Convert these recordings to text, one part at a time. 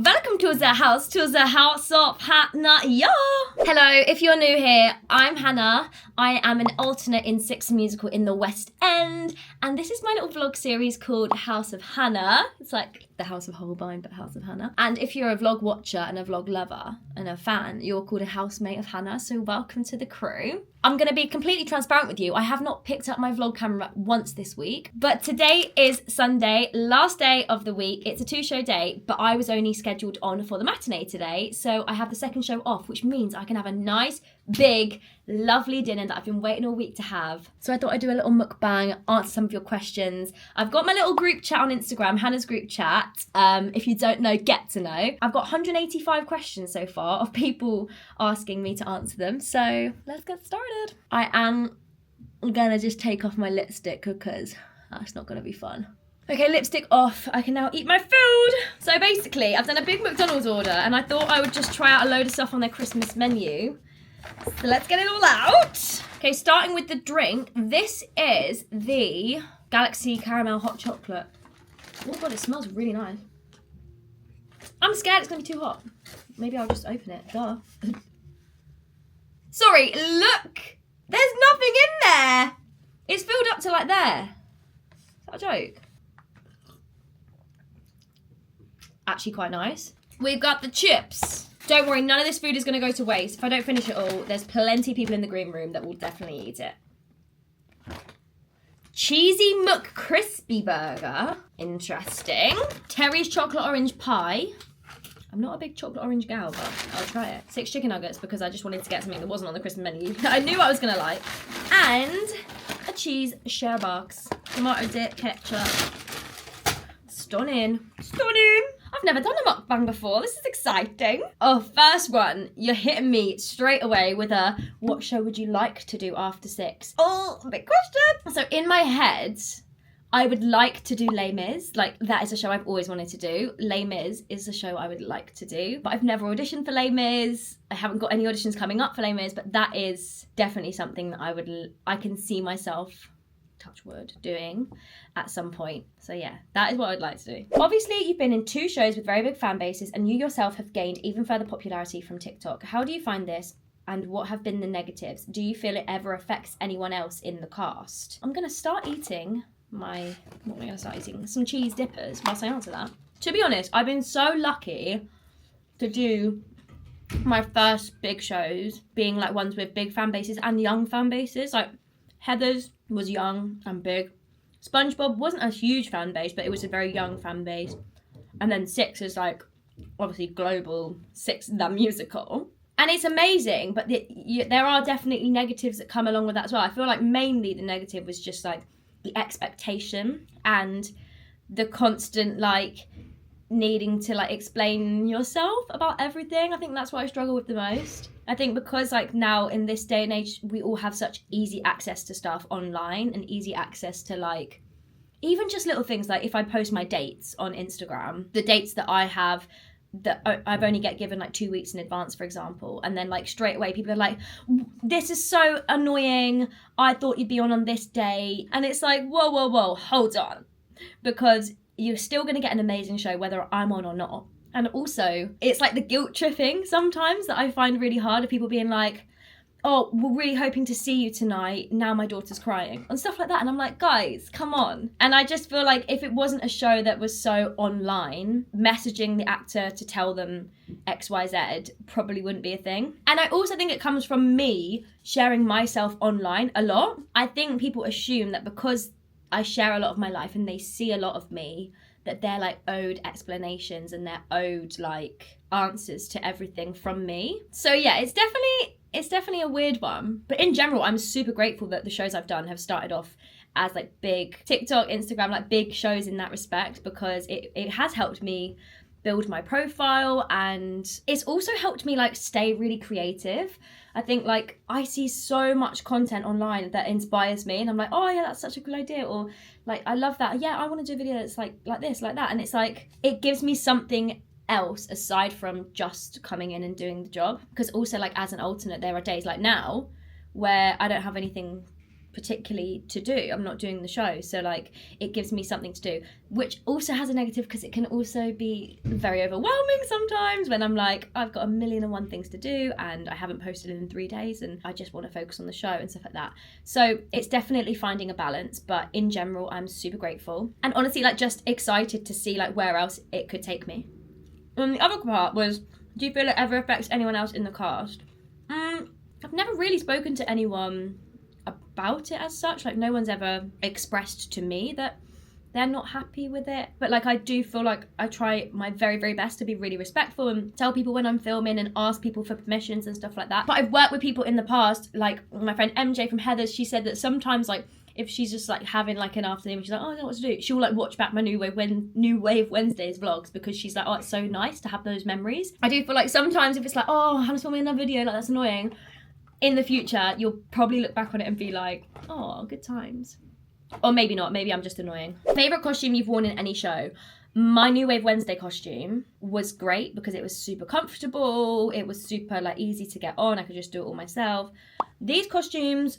Welcome to the house of Hannah, yeah. Hello, if you're new here, I'm Hannah. I am an alternate in Six Musical in the West End, and this is my little vlog series called House of Hannah. It's like the House of Holbein, but House of Hannah. And if you're a vlog watcher and a vlog lover and a fan, you're called a housemate of Hannah, so welcome to the crew. I'm going to be completely transparent with you. I have not picked up my vlog camera once this week, but today is Sunday, last day of the week. It's a 2-show day, but I was only scheduled on for the matinee today, so I have the second show off, which means I can have a nice, big, lovely dinner that I've been waiting all week to have. So I thought I'd do a little mukbang, answer some of your questions. I've got my little group chat on Instagram, Hannah's group chat. If you don't know, get to know. I've got 185 questions so far of people asking me to answer them, so let's get started. I am gonna just take off my lipstick because that's not gonna be fun. Okay, lipstick off. I can now eat my food. So basically, I've done a big McDonald's order and I thought I would just try out a load of stuff on their Christmas menu. So let's get it all out. Okay, starting with the drink. This is the Galaxy Caramel Hot Chocolate. Oh god, it smells really nice. I'm scared it's gonna be too hot. Maybe I'll just open it, duh. Sorry, look! There's nothing in there! It's filled up to like there. Is that a joke? Actually quite nice. We've got the chips. Don't worry, none of this food is going to go to waste. If I don't finish it all, there's plenty of people in the green room that will definitely eat it. Cheesy McCrispy burger. Interesting. Terry's chocolate orange pie. I'm not a big chocolate orange gal, but I'll try it. 6 chicken nuggets because I just wanted to get something that wasn't on the Christmas menu that I knew I was going to like. And a cheese share box. Tomato dip, ketchup. Stunning. Stunning. I've never done a mukbang before. This is exciting. Oh, first one. You're hitting me straight away with a, what show would you like to do after 6? Oh, big question. So in my head, I would like to do Les Mis. Like, that is a show I've always wanted to do. Les Mis is a show I would like to do. But I've never auditioned for Les Mis. I haven't got any auditions coming up for Les Mis. But that is definitely something that I can see myself, touch wood, doing at some point. So yeah, that is what I'd like to do. Obviously, you've been in 2 shows with very big fan bases and you yourself have gained even further popularity from TikTok. How do you find this and what have been the negatives? Do you feel it ever affects anyone else in the cast? I'm gonna start eating what am I gonna start eating? Some cheese dippers whilst I answer that. To be honest, I've been so lucky to do my first big shows being like ones with big fan bases and young fan bases. Like Heather's was young and big. SpongeBob wasn't a huge fan base, but it was a very young fan base. And then 6 is like, obviously global, 6 the musical. And it's amazing, but there are definitely negatives that come along with that as well. I feel like mainly the negative was just like the expectation and the constant like needing to like explain yourself about everything. I think that's what I struggle with the most. I think because like now in this day and age, we all have such easy access to stuff online and easy access to like, even just little things like if I post my dates on Instagram, the dates that I have that I've only get given like 2 weeks in advance, for example. And then like straight away people are like, this is so annoying. I thought you'd be on this day. And it's like, whoa, hold on. Because you're still going to get an amazing show whether I'm on or not. And also, it's like the guilt tripping sometimes that I find really hard of people being like, oh, we're really hoping to see you tonight. Now my daughter's crying and stuff like that. And I'm like, guys, come on. And I just feel like if it wasn't a show that was so online, messaging the actor to tell them XYZ probably wouldn't be a thing. And I also think it comes from me sharing myself online a lot. I think people assume that because I share a lot of my life and they see a lot of me, that they're like owed explanations and they're owed like answers to everything from me. So yeah, it's definitely a weird one. But in general, I'm super grateful that the shows I've done have started off as like big TikTok, Instagram, like big shows in that respect, because it has helped me build my profile and it's also helped me like stay really creative. I think like I see so much content online that inspires me and I'm like, oh yeah, that's such a cool idea, or like I love that, yeah, I want to do a video that's like this, like that. And it's like it gives me something else aside from just coming in and doing the job. Because also like as an alternate, there are days like now where I don't have anything particularly to do. I'm not doing the show, so like it gives me something to do, which also has a negative because it can also be very overwhelming sometimes when I'm like, I've got 1,000,001 things to do and I haven't posted in 3 days and I just want to focus on the show and stuff like that. So it's definitely finding a balance, but in general I'm super grateful and honestly like just excited to see like where else it could take me. And the other part was, do you feel it ever affects anyone else in the cast? I've never really spoken to anyone about it as such. Like no one's ever expressed to me that they're not happy with it, but like I do feel like I try my very, very best to be really respectful and tell people when I'm filming and ask people for permissions and stuff like that. But I've worked with people in the past, like my friend MJ from Heather's, she said that sometimes like if she's just like having like an afternoon, she's like, oh, I don't know what to do, she'll like watch back my New Wave Wednesdays vlogs because she's like, oh, it's so nice to have those memories. I do feel like sometimes if it's like, oh, Hannah's filming another video, like that's annoying, in the future you'll probably look back on it and be like, oh, good times. Or maybe not, maybe I'm just annoying. Favourite costume you've worn in any show? My New Wave Wednesday costume was great because it was super comfortable, it was super like easy to get on, I could just do it all myself. These costumes,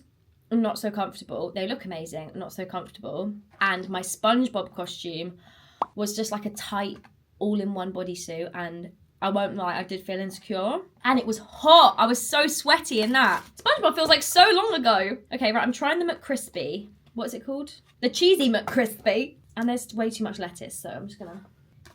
not so comfortable. They look amazing, not so comfortable. And my SpongeBob costume was just like a tight, all-in-one bodysuit, and I won't lie, I did feel insecure. And it was hot. I was so sweaty in that. SpongeBob feels like so long ago. Okay, right, I'm trying the McCrispy. What's it called? The cheesy McCrispy. And there's way too much lettuce, so I'm just gonna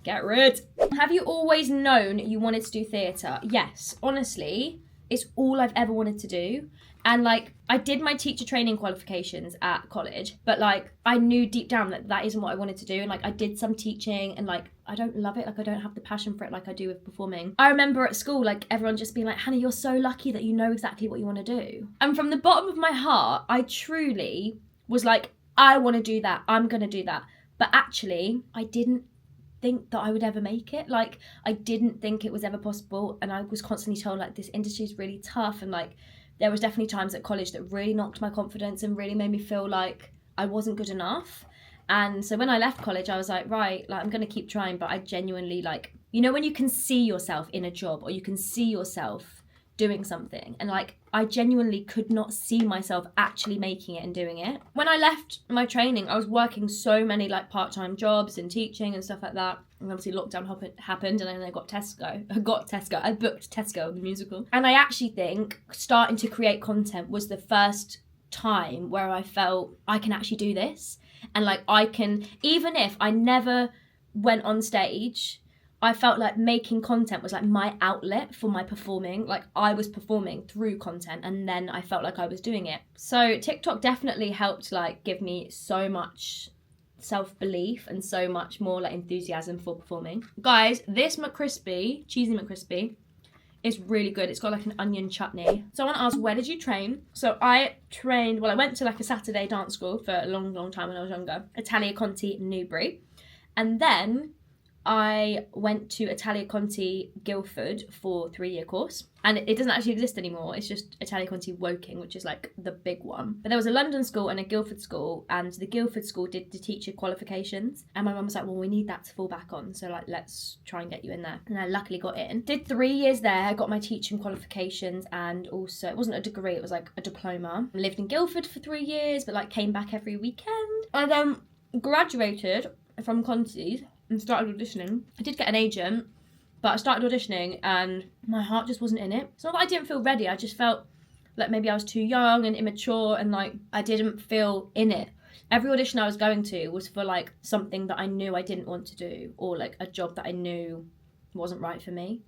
get rid. Have you always known you wanted to do theatre? Yes, honestly, it's all I've ever wanted to do. And like, I did my teacher training qualifications at college, but like, I knew deep down that that isn't what I wanted to do. And like, I did some teaching and like, I don't love it. Like, I don't have the passion for it like I do with performing. I remember at school, like everyone just being like, Hannah, you're so lucky that you know exactly what you want to do. And from the bottom of my heart, I truly was like, I want to do that. I'm going to do that. But actually, I didn't think that I would ever make it. Like, I didn't think it was ever possible. And I was constantly told like, this industry is really tough. And like, there was definitely times at college that really knocked my confidence and really made me feel like I wasn't good enough. And so when I left college, I was like, right, like I'm going to keep trying. But I genuinely like, you know, when you can see yourself in a job or you can see yourself doing something, and like I genuinely could not see myself actually making it and doing it. When I left my training, I was working so many like part-time jobs and teaching and stuff like that. And obviously lockdown happened and then I booked Tesco, the musical. And I actually think starting to create content was the first time where I felt I can actually do this. And like I can, even if I never went on stage, I felt like making content was like my outlet for my performing. Like I was performing through content and then I felt like I was doing it. So TikTok definitely helped like give me so much self-belief and so much more like enthusiasm for performing. Guys, this McCrispy, cheesy McCrispy, is really good. It's got like an onion chutney. So I want to ask, where did you train? So I trained, well, I went to like a Saturday dance school for a long, long time when I was younger. Italia Conti Newbury. And then I went to Italia Conti Guildford for 3-year course. And it doesn't actually exist anymore. It's just Italia Conti Woking, which is like the big one. But there was a London school and a Guildford school, and the Guildford school did the teacher qualifications. And my mum was like, well, we need that to fall back on. So like, let's try and get you in there. And I luckily got in. Did 3 years there, got my teaching qualifications, and also, it wasn't a degree, it was like a diploma. I lived in Guildford for 3 years, but like came back every weekend. I then graduated from Conti's and started auditioning. I did get an agent, but I started auditioning and my heart just wasn't in it. It's not that I didn't feel ready, I just felt like maybe I was too young and immature and like I didn't feel in it. Every audition I was going to was for like something that I knew I didn't want to do, or like a job that I knew wasn't right for me.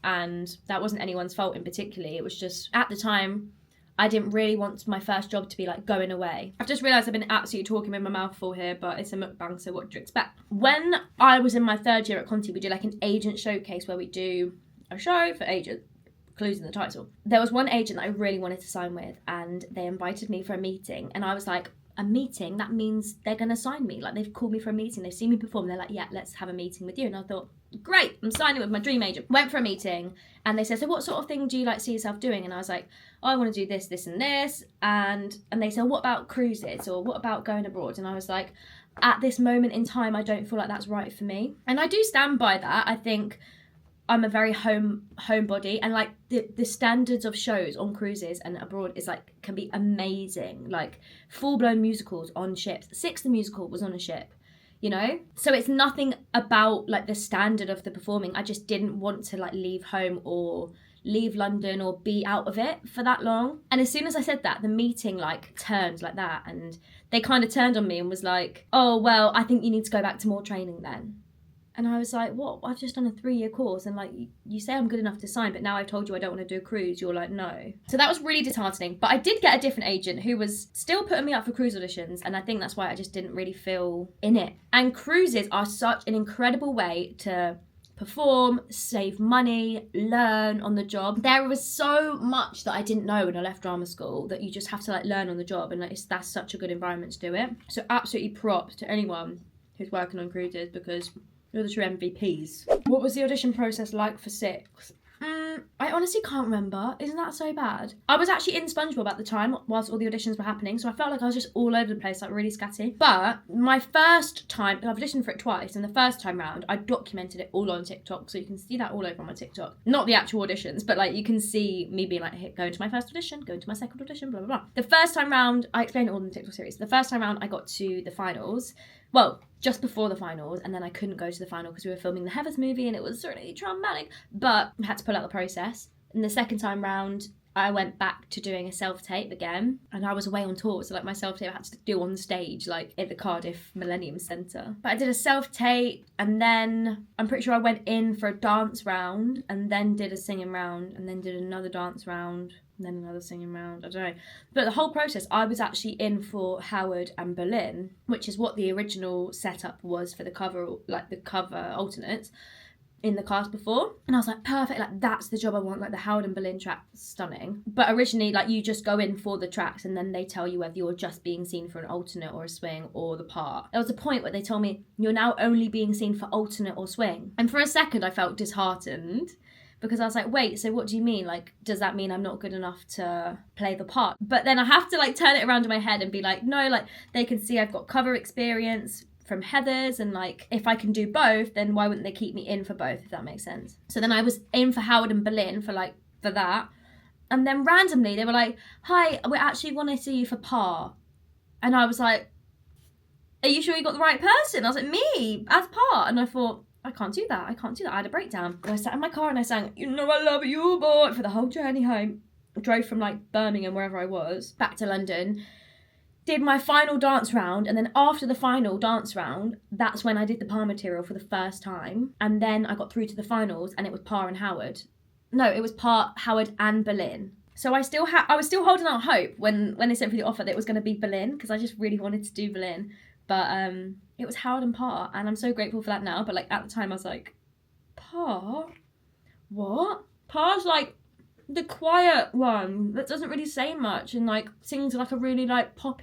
And that wasn't anyone's fault in particularly, it was just at the time I didn't really want my first job to be like going away. I've just realised I've been absolutely talking with my mouth full here, but it's a mukbang, so what do you expect? When I was in my 3rd year at Conti, we do like an agent showcase where we do a show for agents, clues in the title. There was one agent that I really wanted to sign with, and they invited me for a meeting, and I was like, a meeting? That means they're going to sign me. Like, they've called me for a meeting, they've seen me perform, they're like, yeah, let's have a meeting with you. And I thought, great, I'm signing with my dream agent. Went for a meeting, and they said, so what sort of thing do you like see yourself doing? And I was like, oh, I want to do this, this and this. And they said, what about cruises, or what about going abroad? And I was like, at this moment in time, I don't feel like that's right for me. And I do stand by that. I think I'm a very homebody, and like the standards of shows on cruises and abroad is like can be amazing, like full-blown musicals on ships. Six the musical was on a ship, you know, so it's nothing about like the standard of the performing. I just didn't want to like leave home or leave London or be out of it for that long. And as soon as I said that, the meeting like turned like that, and they kind of turned on me and was like, oh well, I think you need to go back to more training then. And I was like, what? I've just done a 3-year course, and like you say I'm good enough to sign, but now I've told you I don't want to do a cruise. You're like, no. So that was really disheartening. But I did get a different agent who was still putting me up for cruise auditions, and I think that's why I just didn't really feel in it. And cruises are such an incredible way to perform, save money, learn on the job. There was so much that I didn't know when I left drama school that you just have to like learn on the job, and like that's such a good environment to do it. So absolutely props to anyone who's working on cruises, because you're the true MVPs. What was the audition process like for Six? I honestly can't remember. Isn't that so bad? I was actually in SpongeBob at the time whilst all the auditions were happening, so I felt like I was just all over the place, like really scatty. But my first time, I've auditioned for it twice, and the first time round, I documented it all on TikTok, so you can see that all over on my TikTok. Not the actual auditions, but like you can see me being like, hey, going to my first audition, going to my second audition, blah, blah, blah. The first time round, I explained it all in the TikTok series. The first time round, I got to the finals. Well, just before the finals, and then I couldn't go to the final because we were filming the Heathers movie and it was really traumatic, but I had to pull out the process. And the second time round, I went back to doing a self-tape again, and I was away on tour, so like my self-tape I had to do on stage, like at the Cardiff Millennium Centre. But I did a self-tape, and then I'm pretty sure I went in for a dance round, and then did a singing round, and then did another dance round, and then another singing round, I don't know. But the whole process, I was actually in for Howard and Berlin, which is what the original setup was for the cover, like the cover alternates in the cast before. And I was like, perfect, like that's the job I want, like the Howard and Berlin track, stunning. But originally, like you just go in for the tracks and then they tell you whether you're just being seen for an alternate or a swing or the part. There was a point where they told me, you're now only being seen for alternate or swing. And for a second I felt disheartened, because I was like, wait, so what do you mean? Like, does that mean I'm not good enough to play the part? But then I have to like turn it around in my head and be like, no, like they can see I've got cover experience from Heathers, and like if I can do both, then why wouldn't they keep me in for both, if that makes sense? So then I was in for Howard and Berlin for that, and then randomly they were like, hi, we actually want to see you for part. And I was like, are you sure you got the right person? I was like, me as part. And I thought, I can't do that, I had a breakdown. And I sat in my car and I sang You Know I Love You Boy for the whole journey home. I drove from like Birmingham, wherever I was, back to London, did my final dance round, and then after the final dance round, that's when I did the par material for the first time. And then I got through to the finals, and it was par and Howard. No, it was par, Howard and Berlin. So I was still holding out hope when they sent me the offer that it was going to be Berlin, because I just really wanted to do Berlin. But it was Howard and par, and I'm so grateful for that now. But like at the time I was like, par? What? Par's like the quiet one that doesn't really say much and like sings like a really like pop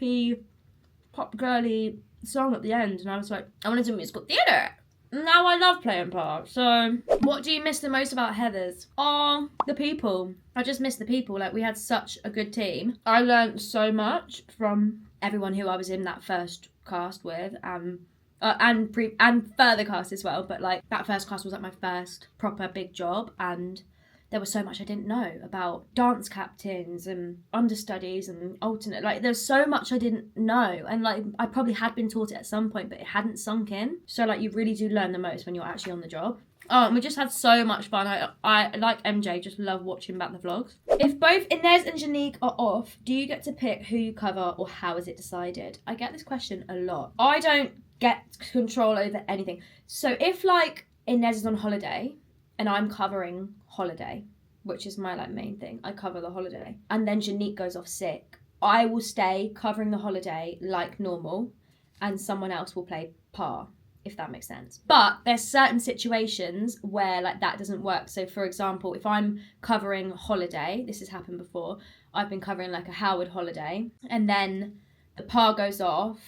girly song at the end. And I was like, I want to do musical theatre. Now I love playing part. So what do you miss the most about Heathers? Oh, the people. I just miss the people. Like we had such a good team. I learned so much from everyone who I was in that first cast with, and further cast as well. But like that first cast was like my first proper big job, and there was so much I didn't know about dance captains and understudies and alternate. Like there's so much I didn't know, and like I probably had been taught it at some point, but it hadn't sunk in. So like you really do learn the most when you're actually on the job. Oh, and we just had so much fun. I like MJ, just love watching back the vlogs. If both Inez and Janique are off, do you get to pick who you cover, or how is it decided? I get this question a lot. I don't get control over anything. So if like Inez is on holiday and I'm covering holiday, which is my like main thing, I cover the holiday, and then Janique goes off sick, I will stay covering the holiday like normal, and someone else will play par, if that makes sense. But there's certain situations where like that doesn't work. So for example, if I'm covering holiday, this has happened before, I've been covering like a Howard holiday, and then the par goes off,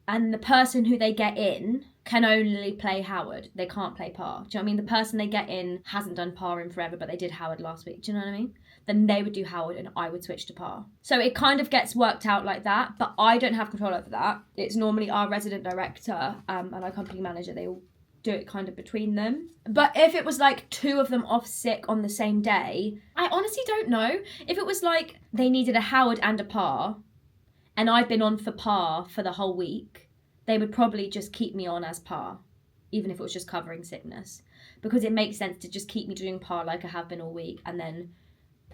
and the person who they get in can only play Howard. They can't play par. Do you know what I mean? The person they get in hasn't done par in forever, but they did Howard last week. Do you know what I mean? Then they would do Howard and I would switch to par. So it kind of gets worked out like that, but I don't have control over that. It's normally our resident director and our company manager. They all do it kind of between them. But if it was like 2 of them off sick on the same day, I honestly don't know. If it was like they needed a Howard and a Par, and I've been on for Par for the whole week, they would probably just keep me on as Par, even if it was just covering sickness. Because it makes sense to just keep me doing Par like I have been all week, and then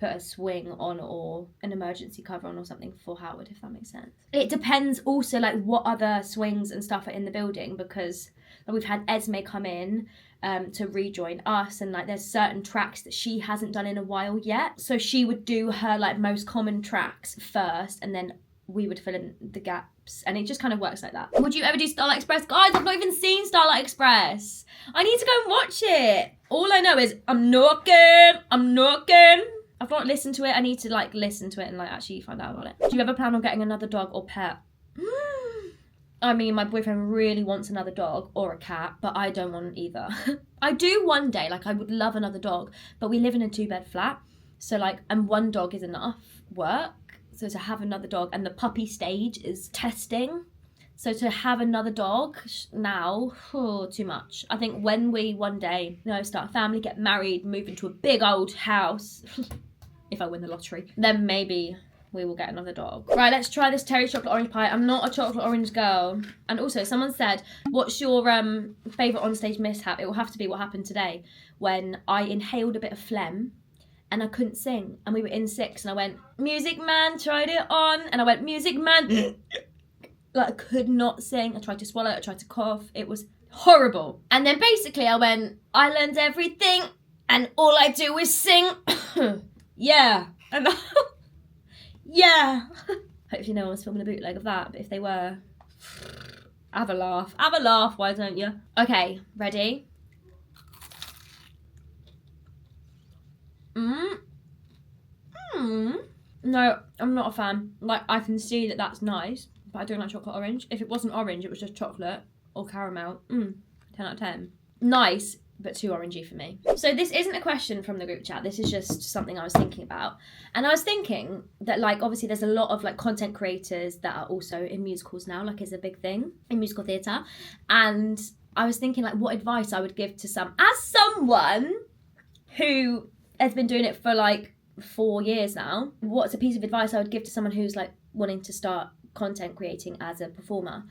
put a swing on or an emergency cover on or something for Howard, if that makes sense. It depends also like what other swings and stuff are in the building, because we've had Esme come in to rejoin us, and like there's certain tracks that she hasn't done in a while yet. So she would do her like most common tracks first, and then we would fill in the gaps, and it just kind of works like that. Would you ever do Starlight Express? Guys, I've not even seen Starlight Express. I need to go and watch it. All I know is I'm knocking. I've not listened to it. I need to like listen to it and like actually find out about it. Do you ever plan on getting another dog or pet? I mean, my boyfriend really wants another dog or a cat, but I don't want either. I do one day, like I would love another dog, but we live in a 2-bed flat. So like, and 1 dog is enough work. So to have another dog, and the puppy stage is testing. So to have another dog now, too much. I think when we one day, start a family, get married, move into a big old house, if I win the lottery, then maybe we will get another dog. Right, let's try this Terry's chocolate orange pie. I'm not a chocolate orange girl. And also, someone said, what's your favourite onstage mishap? It will have to be what happened today, when I inhaled a bit of phlegm and I couldn't sing. And we were in 6 and I went, Music Man, tried it on. And I went, Music Man. Like, I could not sing. I tried to swallow, I tried to cough. It was horrible. And then basically I went, I learned everything and all I do is sing. Yeah. And yeah. Hopefully no one was filming a bootleg of that, but if they were, have a laugh. Have a laugh, why don't you? Okay, ready? No, I'm not a fan. Like, I can see that that's nice, but I don't like chocolate orange. If it wasn't orange, it was just chocolate or caramel. 10 out of 10. Nice, but too orangey for me. So this isn't a question from the group chat. This is just something I was thinking about. And I was thinking that, like, obviously there's a lot of, like, content creators that are also in musicals now. Like, it's a big thing in musical theatre. And I was thinking, like, what advice I would give to someone who has been doing it for, like, 4 years now. What's a piece of advice I would give to someone who's, like, wanting to start content creating as a performer?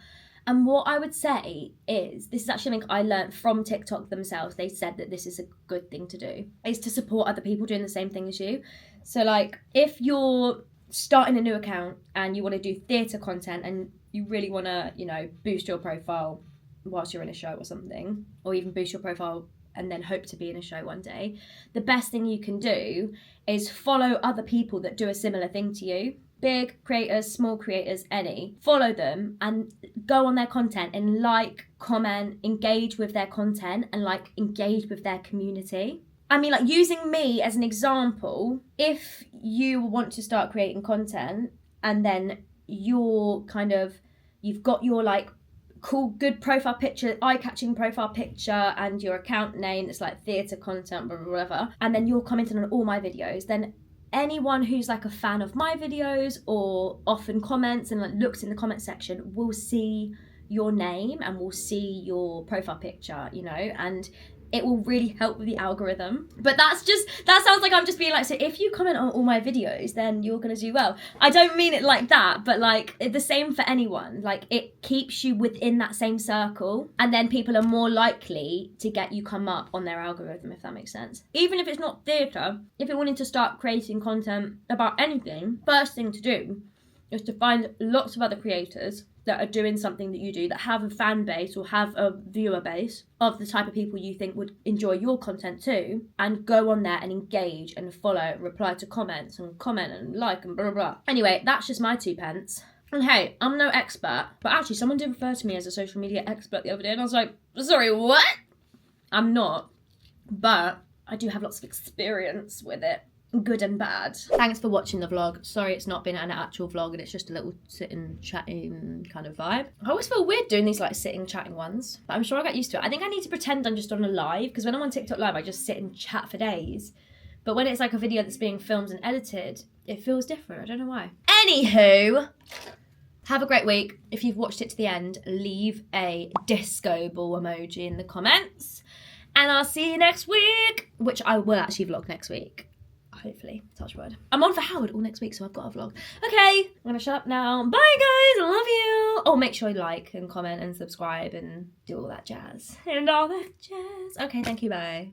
And what I would say is, this is actually something I learned from TikTok themselves. They said that this is a good thing to do, is to support other people doing the same thing as you. So, like, if you're starting a new account and you want to do theatre content and you really want to, boost your profile whilst you're in a show or something, or even boost your profile and then hope to be in a show one day, the best thing you can do is follow other people that do a similar thing to you. Big creators, small creators, any. Follow them and go on their content and like, comment, engage with their content and like engage with their community. I mean, like, using me as an example, if you want to start creating content and then you've got your like cool, good profile picture, eye-catching profile picture and your account name that's like theatre content, blah, blah, blah, whatever, and then you're commenting on all my videos, then anyone who's like a fan of my videos or often comments and like looks in the comment section will see your name and will see your profile picture, and it will really help with the algorithm. But that sounds like I'm just being like, so if you comment on all my videos, then you're gonna do well. I don't mean it like that, but like the same for anyone. Like, it keeps you within that same circle, and then people are more likely to get you come up on their algorithm, if that makes sense. Even if it's not theatre, if you're wanting to start creating content about anything, first thing to do is to find lots of other creators that are doing something that you do, that have a fan base or have a viewer base of the type of people you think would enjoy your content too, and go on there and engage and follow, reply to comments and comment and like and blah, blah, blah. Anyway, that's just my 2 pence. And hey, I'm no expert, but actually someone did refer to me as a social media expert the other day, and I was like, sorry, what? I'm not, but I do have lots of experience with it. Good and bad. Thanks for watching the vlog. Sorry it's not been an actual vlog and it's just a little sitting, chatting kind of vibe. I always feel weird doing these like sitting, chatting ones, but I'm sure I'll get used to it. I think I need to pretend I'm just on a live, because when I'm on TikTok live, I just sit and chat for days. But when it's like a video that's being filmed and edited, it feels different. I don't know why. Anywho, Have a great week. If you've watched it to the end, leave a disco ball emoji in the comments. And I'll see you next week, which I will actually vlog next week. Hopefully, touch wood. I'm on for Howard all next week, so I've got a vlog. Okay, I'm gonna shut up now. Bye guys, I love you. Oh, make sure you like and comment and subscribe and do all that jazz. And all that jazz. Okay, thank you, bye.